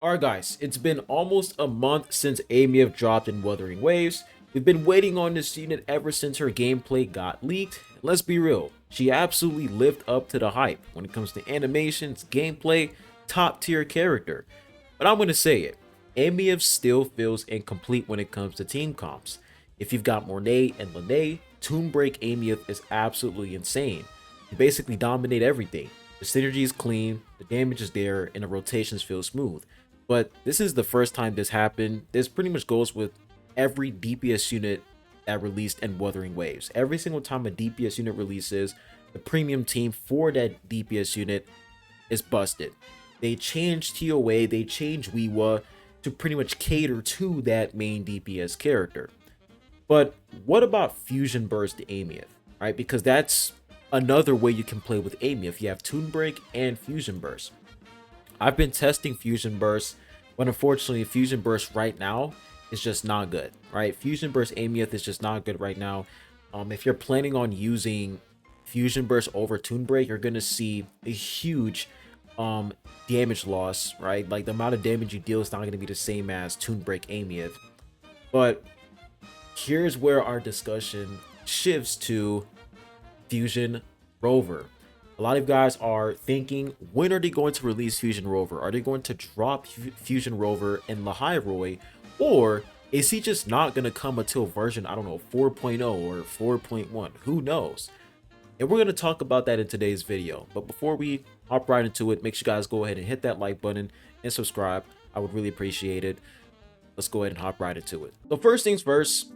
Alright guys, it's been almost a month since Amiev dropped in Wuthering Waves. We've been waiting on this unit ever since her gameplay got leaked. Let's be real, she absolutely lived up to the hype when it comes to animations, gameplay, top tier character. But I'm gonna say it, Amiev still feels incomplete when it comes to team comps. If you've got Mornay and Lahai, Toon Break Amiev is absolutely insane. You basically dominate everything. The synergy is clean, the damage is there, and the rotations feel smooth. But this is the first time this happened. This pretty much goes with every DPS unit that released in Wuthering Waves. Every single time a DPS unit releases, the premium team for that DPS unit is busted. They changed TOA, they changed Wiwa to pretty much cater to that main DPS character. But what about Fusion Burst Amiev, right? Because that's another way you can play with Amiev. You have Toon Break and Fusion Burst. I've been testing Fusion Burst, but unfortunately, Fusion Burst right now is just not good, right? Fusion Burst Amiev is just not good right now. If you're planning on using Fusion Burst over Toon Break, you're gonna see a huge damage loss, right? Like the amount of damage you deal is not gonna be the same as Toon Break Amiev. But here's where our discussion shifts to Fusion Rover. A lot of guys are thinking, when are they going to release Fusion Rover? Are they going to drop Fusion Rover in Lahai-Roi? Or is he just not going to come until version, I don't know, 4.0 or 4.1? Who knows? And we're going to talk about that in today's video. But before we hop right into it, make sure you guys go ahead and hit that like button and subscribe. I would really appreciate it. Let's go ahead and hop right into it. So first things first,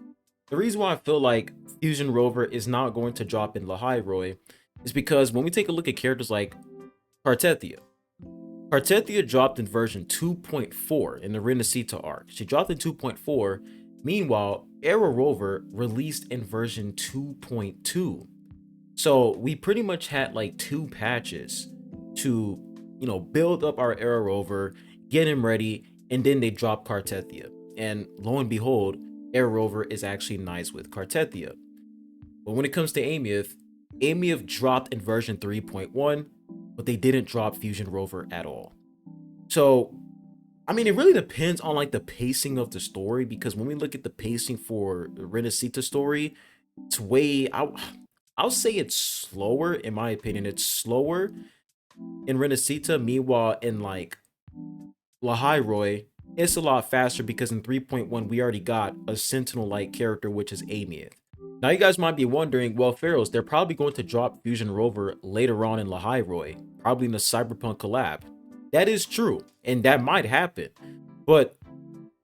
the reason why I feel like Fusion Rover is not going to drop in Lahai-Roi is because when we take a look at characters like Kartethia dropped in version 2.4 in the Renacita arc. She dropped in 2.4. Meanwhile, Era Rover released in version 2.2. So we pretty much had like 2 patches to, build up our Era Rover, get him ready, and then they drop Kartethia. And lo and behold, Era Rover is actually nice with Kartethia. But when it comes to Amiev dropped in version 3.1, but they didn't drop Fusion Rover at all. So, I mean, it really depends on like the pacing of the story, because when we look at the pacing for the Renacita story, it's I'll say it's slower. In my opinion, it's slower in Renacita. Meanwhile, in like Lahai-Roi, it's a lot faster because in 3.1 we already got a Sentinel-like character, which is Amiev. Now you guys might be wondering, well, Faros, they're probably going to drop Fusion Rover later on in Lahai-Roi, probably in the Cyberpunk collab. That is true, and that might happen. But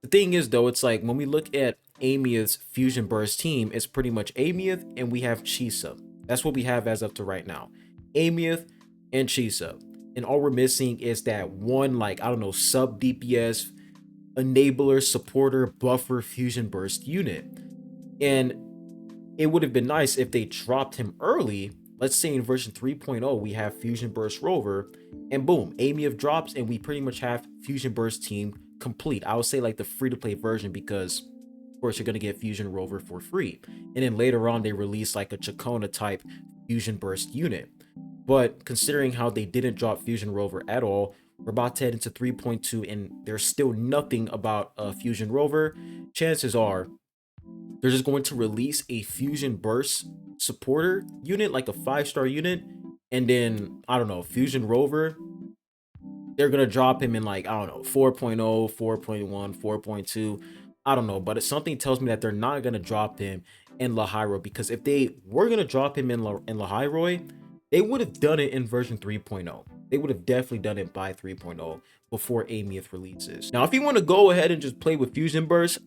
the thing is, though, it's like when we look at Amiev's Fusion Burst team, it's pretty much Amiev and we have Chisa. That's what we have as of to right now. Amiev and Chisa. And all we're missing is that one, like, I don't know, sub DPS, enabler, supporter, buffer, Fusion Burst unit. And it would have been nice if they dropped him early. Let's say in version 3.0 we have Fusion Burst Rover, and boom, Amiev drops and we pretty much have Fusion Burst team complete. I would say like the free-to-play version, because of course you're going to get Fusion Rover for free, and then later on they release like a Chacona type Fusion Burst unit. But considering how they didn't drop Fusion Rover at all, we're about to head into 3.2 and there's still nothing about Fusion Rover. Chances are they're just going to release a Fusion Burst supporter unit, like a 5-star unit, and then, I don't know, Fusion Rover, they're going to drop him in like, I don't know, 4.0, 4.1, 4.2, I don't know, but something tells me that they're not going to drop him in Lahai-Roi, because if they were going to drop him in Lahai-Roi, they would have done it in version 3.0. They would have definitely done it by 3.0 before Amiev releases. Now, if you want to go ahead and just play with Fusion Burst,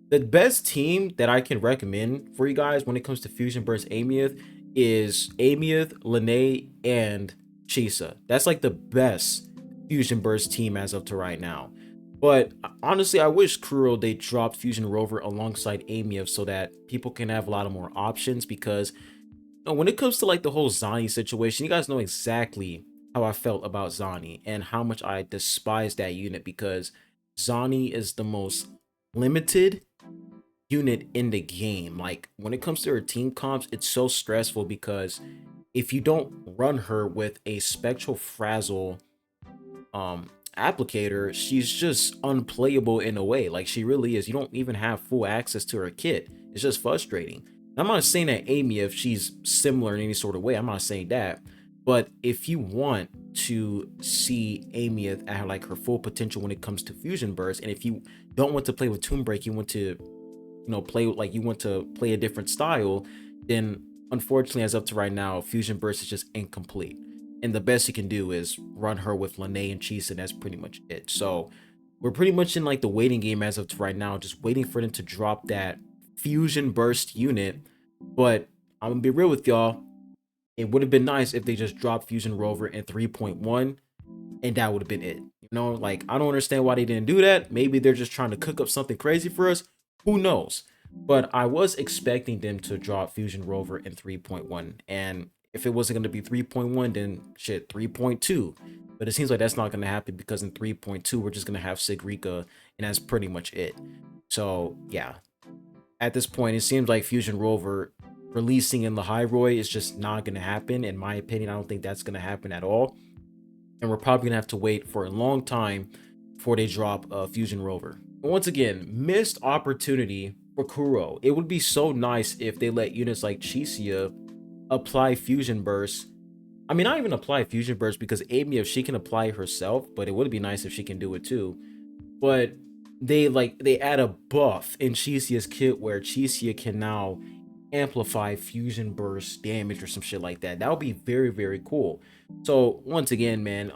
the best team that I can recommend for you guys when it comes to Fusion Burst Amiev is Amiev, Lahai, and Chisa. That's like the best Fusion Burst team as of to right now. But honestly, I wish Kuro they dropped Fusion Rover alongside Amiev so that people can have a lot of more options, because when it comes to like the whole Zani situation, you guys know exactly how I felt about Zani and how much I despise that unit, because Zani is the most limited unit in the game. Like when it comes to her team comps, it's so stressful, because if you don't run her with a Spectral Frazzle applicator, she's just unplayable in a way. Like, she really is. You don't even have full access to her kit. It's just frustrating. I'm not saying that Amy, if she's similar in any sort of way, I'm not saying that. But if you want to see Amy at like her full potential when it comes to fusion burst, and if you don't want to play with Tomb Break, you want to, play like you want to play a different style, then unfortunately, as up to right now, fusion burst is just incomplete. And the best you can do is run her with Lene and Chisa, and that's pretty much it. So we're pretty much in like the waiting game as of to right now, just waiting for them to drop that fusion burst unit. But I'm gonna be real with y'all, it would have been nice if they just dropped Fusion Rover in 3.1 and that would have been it. Like, I don't understand why they didn't do that. Maybe they're just trying to cook up something crazy for us. Who knows? But I was expecting them to drop Fusion Rover in 3.1. And if it wasn't going to be 3.1, then shit, 3.2. But it seems like that's not going to happen, because in 3.2, we're just going to have Sigrika, and that's pretty much it. So, yeah. At this point, it seems like Fusion Rover releasing in Lahai-Roi is just not going to happen. In my opinion, I don't think that's going to happen at all. And we're probably going to have to wait for a long time before they drop Fusion Rover. Once again, missed opportunity for Kuro. It would be so nice if they let units like Chisia apply Fusion Burst. I mean, not even apply Fusion Burst, because Amy, if she can apply herself, but it would be nice if she can do it too. But they add a buff in Chisia's kit where Chisia can now amplify Fusion Burst damage or some shit like that. That would be very, very cool. So once again, man,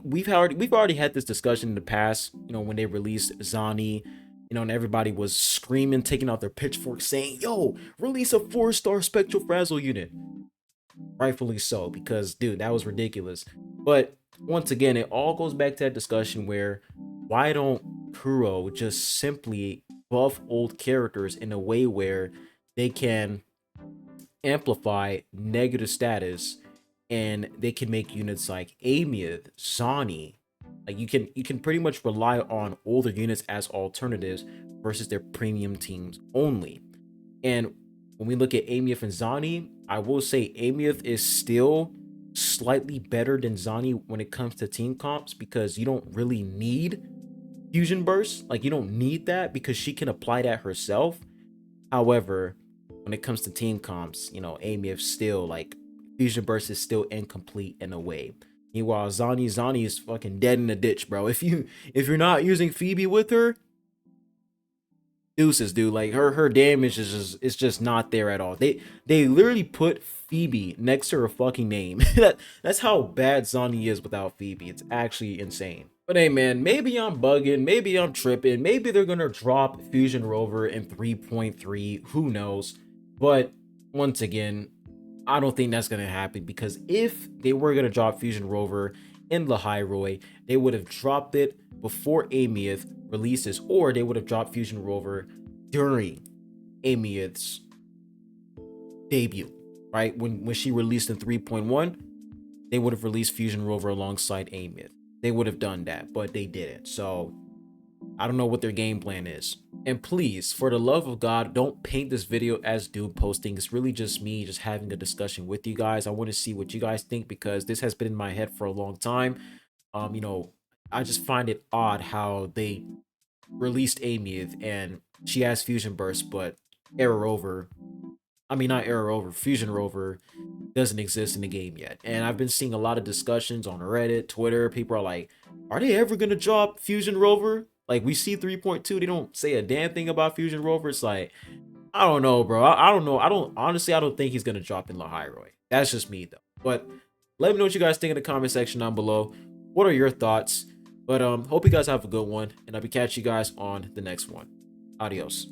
we've already had this discussion in the past, when they released Zani, and everybody was screaming, taking out their pitchforks, saying, yo, release a 4-star Spectral Frazzle unit. Rightfully so, because dude, that was ridiculous. But once again, it all goes back to that discussion where, why don't Kuro just simply buff old characters in a way where they can amplify negative status, and they can make units like Amyth, Zani, like you can pretty much rely on older units as alternatives versus their premium teams only. And when we look at Amyth and Zani, I will say Amyth is still slightly better than Zani when it comes to team comps, because you don't really need Fusion Burst. Like, you don't need that because she can apply that herself. However, when it comes to team comps, Amyth still, like, Fusion Burst is still incomplete in a way. Meanwhile, Zani is fucking dead in the ditch, bro. If you're not using Phoebe with her, deuces, dude. Like, her damage is just not there at all. They literally put Phoebe next to her fucking name. That's how bad Zani is without Phoebe. It's actually insane. But hey, man, maybe I'm bugging, maybe I'm tripping, maybe they're gonna drop Fusion Rover in 3.3, who knows. But once again, I don't think that's gonna happen, because if they were gonna drop Fusion Rover in Lahai-Roi, they would have dropped it before Amyth releases, or they would have dropped Fusion Rover during Amyth's debut, right? When she released in 3.1, they would have released Fusion Rover alongside Amyth. They would have done that, but they didn't. So I don't know what their game plan is. And please, for the love of God, don't paint this video as dude posting. It's really just me just having a discussion with you guys. I want to see what you guys think, because this has been in my head for a long time. I just find it odd how they released Amyth and she has Fusion Burst, but Fusion Rover doesn't exist in the game yet. And I've been seeing a lot of discussions on Reddit, Twitter. People are like, are they ever gonna drop Fusion Rover? Like, we see 3.2, they don't say a damn thing about Fusion Rover. It's like, I don't know, bro. I don't know. I don't think he's gonna drop in Lahai-Roi. That's just me though. But let me know what you guys think in the comment section down below. What are your thoughts? But hope you guys have a good one, and I'll be catching you guys on the next one. Adios.